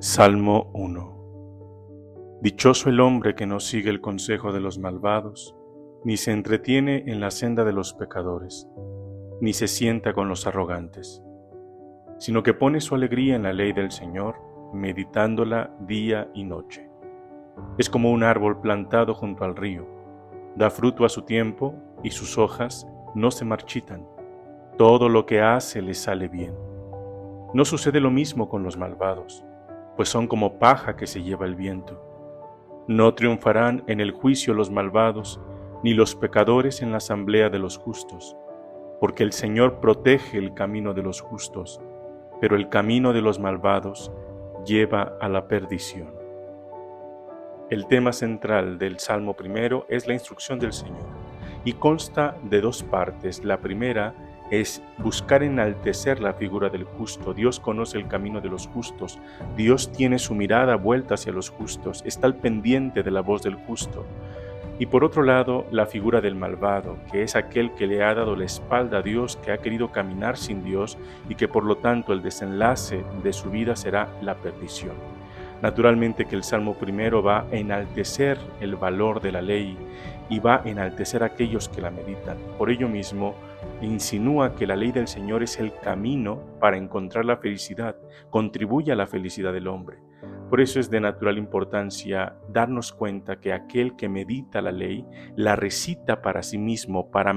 Salmo 1. Dichoso el hombre que no sigue el consejo de los malvados, ni se entretiene en la senda de los pecadores, ni se sienta con los arrogantes, sino que pone su alegría en la ley del Señor, meditándola día y noche. Es como un árbol plantado junto al río, da fruto a su tiempo y sus hojas no se marchitan. Todo lo que hace le sale bien. No sucede lo mismo con los malvados, pues son como paja que se lleva el viento. No triunfarán en el juicio los malvados, ni los pecadores en la asamblea de los justos, porque el Señor protege el camino de los justos, pero el camino de los malvados lleva a la perdición. El tema central del Salmo primero es la instrucción del Señor, y consta de dos partes. La primera es buscar enaltecer la figura del justo. Dios conoce el camino de los justos. Dios tiene su mirada vuelta hacia los justos. Está al pendiente de la voz del justo. Y por otro lado, la figura del malvado, que es aquel que le ha dado la espalda a Dios, que ha querido caminar sin Dios y que por lo tanto el desenlace de su vida será la perdición. Naturalmente que el Salmo primero va a enaltecer el valor de la ley y va a enaltecer a aquellos que la meditan. Por ello mismo, insinúa que la ley del Señor es el camino para encontrar la felicidad, contribuye a la felicidad del hombre. Por eso es de natural importancia darnos cuenta que aquel que medita la ley, la recita para sí mismo, para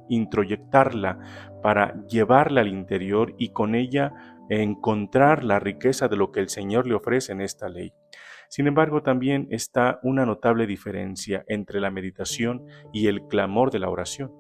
introyectarla, para llevarla al interior y con ella encontrar la riqueza de lo que el Señor le ofrece en esta ley. Sin embargo, también está una notable diferencia entre la meditación y el clamor de la oración.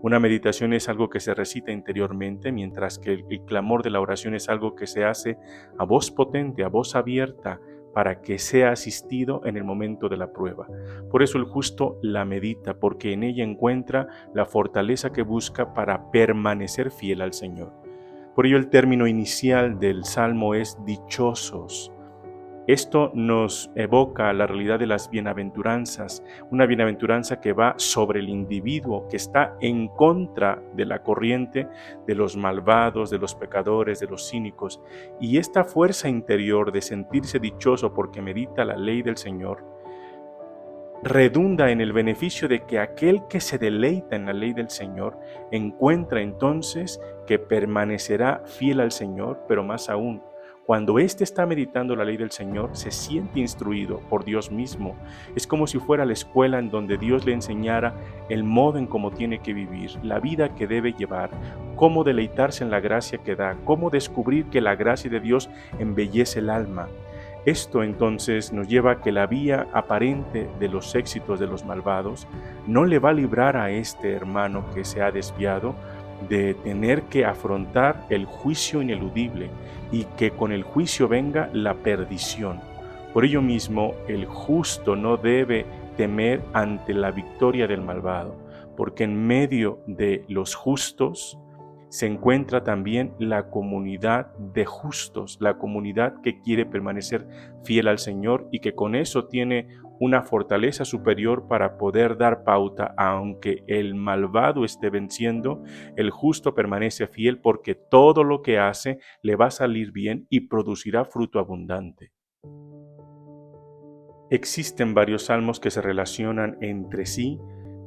Una meditación es algo que se recita interiormente, mientras que el clamor de la oración es algo que se hace a voz potente, a voz abierta, para que sea asistido en el momento de la prueba. Por eso el justo la medita, porque en ella encuentra la fortaleza que busca para permanecer fiel al Señor. Por ello el término inicial del Salmo es dichosos. Esto nos evoca la realidad de las bienaventuranzas, una bienaventuranza que va sobre el individuo, que está en contra de la corriente de los malvados, de los pecadores, de los cínicos. Y esta fuerza interior de sentirse dichoso porque medita la ley del Señor, redunda en el beneficio de que aquel que se deleita en la ley del Señor encuentra entonces que permanecerá fiel al Señor, pero más aún, cuando éste está meditando la ley del Señor, se siente instruido por Dios mismo. Es como si fuera la escuela en donde Dios le enseñara el modo en cómo tiene que vivir, la vida que debe llevar, cómo deleitarse en la gracia que da, cómo descubrir que la gracia de Dios embellece el alma. Esto entonces nos lleva a que la vía aparente de los éxitos de los malvados no le va a librar a este hermano que se ha desviado de tener que afrontar el juicio ineludible y que con el juicio venga la perdición. Por ello mismo, el justo no debe temer ante la victoria del malvado, porque en medio de los justos se encuentra también la comunidad de justos, la comunidad que quiere permanecer fiel al Señor y que con eso tiene una fortaleza superior para poder dar pauta. Aunque el malvado esté venciendo, el justo permanece fiel porque todo lo que hace le va a salir bien y producirá fruto abundante. Existen varios salmos que se relacionan entre sí.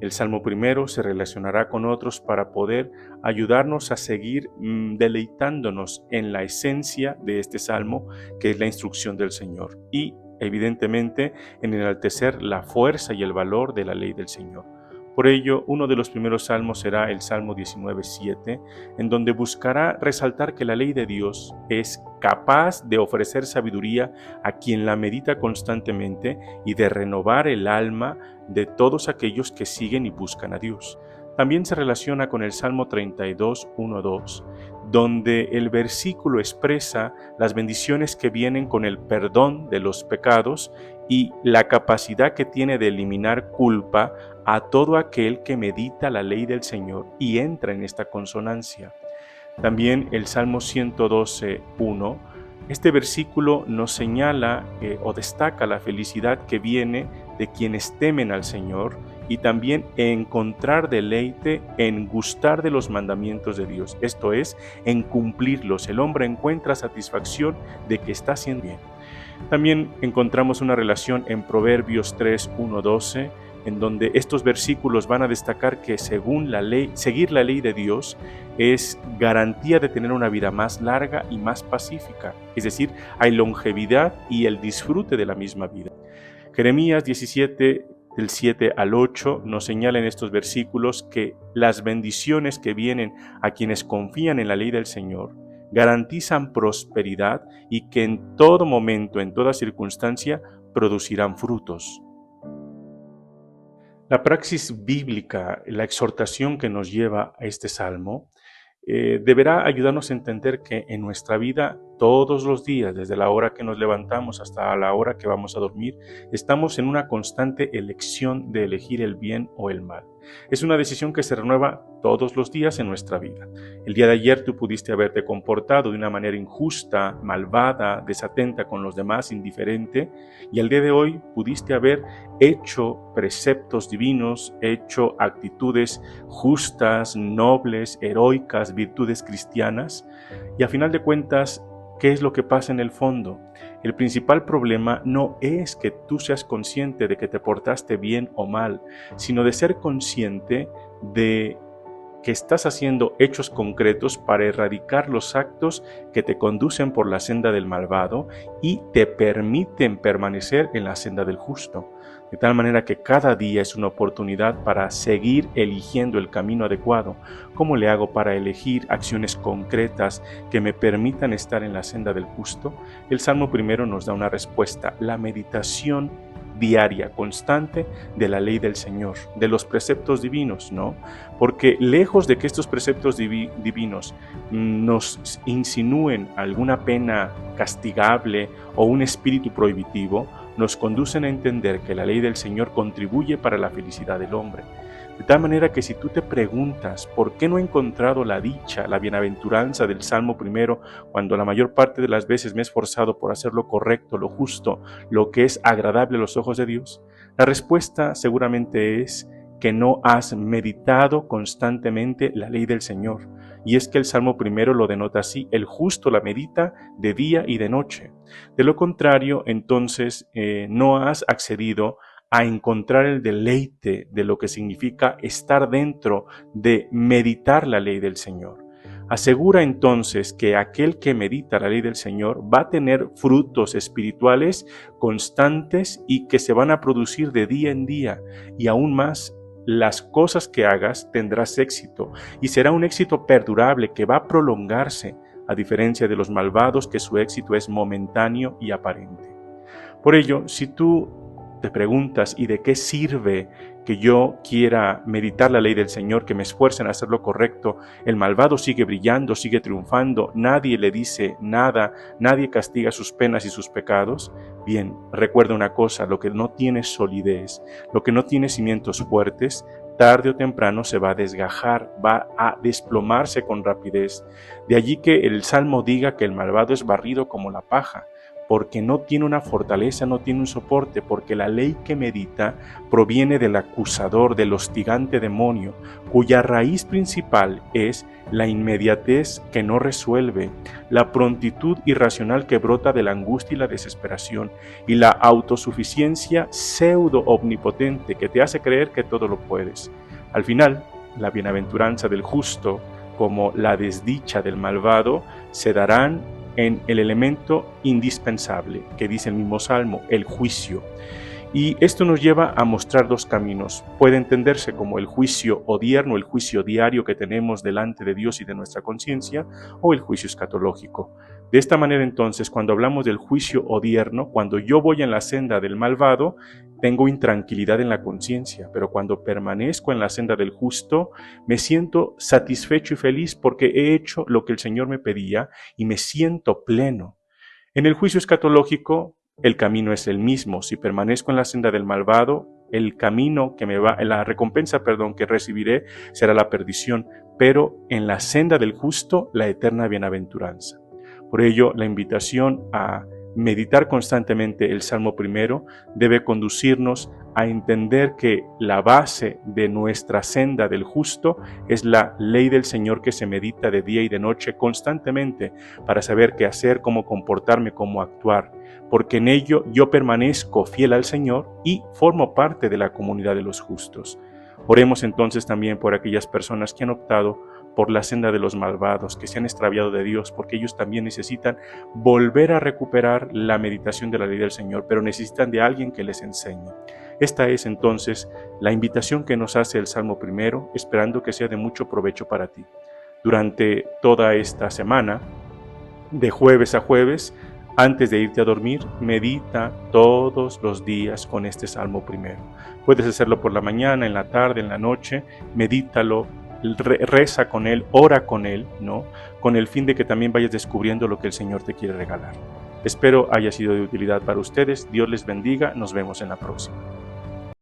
El Salmo primero se relacionará con otros para poder ayudarnos a seguir deleitándonos en la esencia de este Salmo, que es la instrucción del Señor, y evidentemente en enaltecer la fuerza y el valor de la ley del Señor. Por ello, uno de los primeros salmos será el Salmo 19:7, en donde buscará resaltar que la ley de Dios es capaz de ofrecer sabiduría a quien la medita constantemente y de renovar el alma de todos aquellos que siguen y buscan a Dios. También se relaciona con el Salmo 32:1-2, donde el versículo expresa las bendiciones que vienen con el perdón de los pecados y la capacidad que tiene de eliminar culpa a todo aquel que medita la ley del Señor y entra en esta consonancia. También el Salmo 112:1, este versículo nos señala o destaca la felicidad que viene de quienes temen al Señor y también encontrar deleite en gustar de los mandamientos de Dios, esto es, en cumplirlos. El hombre encuentra satisfacción de que está haciendo bien. También encontramos una relación en Proverbios 3, 1, 12, en donde estos versículos van a destacar que según la ley, seguir la ley de Dios es garantía de tener una vida más larga y más pacífica, es decir, hay longevidad y el disfrute de la misma vida. Jeremías 17, del 7 al 8, nos señala en estos versículos que las bendiciones que vienen a quienes confían en la ley del Señor garantizan prosperidad y que en todo momento, en toda circunstancia, producirán frutos. La praxis bíblica, la exhortación que nos lleva a este salmo, deberá ayudarnos a entender que en nuestra vida, todos los días, desde la hora que nos levantamos hasta la hora que vamos a dormir, estamos en una constante elección de elegir el bien o el mal. Es una decisión que se renueva todos los días en nuestra vida. El día de ayer tú pudiste haberte comportado de una manera injusta, malvada, desatenta con los demás, indiferente, y el día de hoy pudiste haber hecho preceptos divinos, hecho actitudes justas, nobles, heroicas, virtudes cristianas, y a final de cuentas, ¿qué es lo que pasa en el fondo? El principal problema no es que tú seas consciente de que te portaste bien o mal, sino de ser consciente de que estás haciendo hechos concretos para erradicar los actos que te conducen por la senda del malvado y te permiten permanecer en la senda del justo. De tal manera que cada día es una oportunidad para seguir eligiendo el camino adecuado. ¿Cómo le hago para elegir acciones concretas que me permitan estar en la senda del justo? El Salmo primero nos da una respuesta: la meditación diaria, constante de la ley del Señor, de los preceptos divinos, ¿no? Porque lejos de que estos preceptos divinos nos insinúen alguna pena castigable o un espíritu prohibitivo, nos conducen a entender que la ley del Señor contribuye para la felicidad del hombre. De tal manera que si tú te preguntas por qué no he encontrado la dicha, la bienaventuranza del Salmo primero, cuando la mayor parte de las veces me he esforzado por hacer lo correcto, lo justo, lo que es agradable a los ojos de Dios, la respuesta seguramente es que no has meditado constantemente la ley del Señor. Y es que el Salmo primero lo denota así: el justo la medita de día y de noche. De lo contrario, entonces no has accedido a encontrar el deleite de lo que significa estar dentro de meditar la ley del Señor. Asegura entonces que aquel que medita la ley del Señor va a tener frutos espirituales constantes y que se van a producir de día en día, y aún más, las cosas que hagas tendrás éxito, y será un éxito perdurable que va a prolongarse, a diferencia de los malvados, que su éxito es momentáneo y aparente. Por ello, si tú te preguntas, ¿y de qué sirve que yo quiera meditar la ley del Señor, que me esfuerce en hacer lo correcto? El malvado sigue brillando, sigue triunfando, nadie le dice nada, nadie castiga sus penas y sus pecados. Bien, recuerda una cosa: lo que no tiene solidez, lo que no tiene cimientos fuertes, tarde o temprano se va a desgajar, va a desplomarse con rapidez. De allí que el Salmo diga que el malvado es barrido como la paja, porque no tiene una fortaleza, no tiene un soporte, porque la ley que medita proviene del acusador, del hostigante demonio, cuya raíz principal es la inmediatez que no resuelve, la prontitud irracional que brota de la angustia y la desesperación, y la autosuficiencia pseudo omnipotente que te hace creer que todo lo puedes. Al final, la bienaventuranza del justo, como la desdicha del malvado, se darán en el elemento indispensable que dice el mismo Salmo: el juicio. Y esto nos lleva a mostrar dos caminos. Puede entenderse como el juicio odierno, el juicio diario que tenemos delante de Dios y de nuestra conciencia, o el juicio escatológico. De esta manera, entonces, cuando hablamos del juicio odierno, cuando yo voy en la senda del malvado, tengo intranquilidad en la conciencia, pero cuando permanezco en la senda del justo, me siento satisfecho y feliz porque he hecho lo que el Señor me pedía y me siento pleno. En el juicio escatológico, el camino es el mismo. Si permanezco en la senda del malvado, la recompensa que recibiré será la perdición, pero en la senda del justo, la eterna bienaventuranza. Por ello, la invitación a meditar constantemente el Salmo primero debe conducirnos a entender que la base de nuestra senda del justo es la ley del Señor que se medita de día y de noche constantemente para saber qué hacer, cómo comportarme, cómo actuar, porque en ello yo permanezco fiel al Señor y formo parte de la comunidad de los justos. Oremos entonces también por aquellas personas que han optado por la senda de los malvados, que se han extraviado de Dios, porque ellos también necesitan volver a recuperar la meditación de la ley del Señor, pero necesitan de alguien que les enseñe. Esta es entonces la invitación que nos hace el Salmo primero, esperando que sea de mucho provecho para ti. Durante toda esta semana, de jueves a jueves, antes de irte a dormir, medita todos los días con este Salmo primero. Puedes hacerlo por la mañana, en la tarde, en la noche, medítalo, reza con él, ora con él, ¿no? Con el fin de que también vayas descubriendo lo que el Señor te quiere regalar. Espero haya sido de utilidad para ustedes. Dios les bendiga. Nos vemos en la próxima.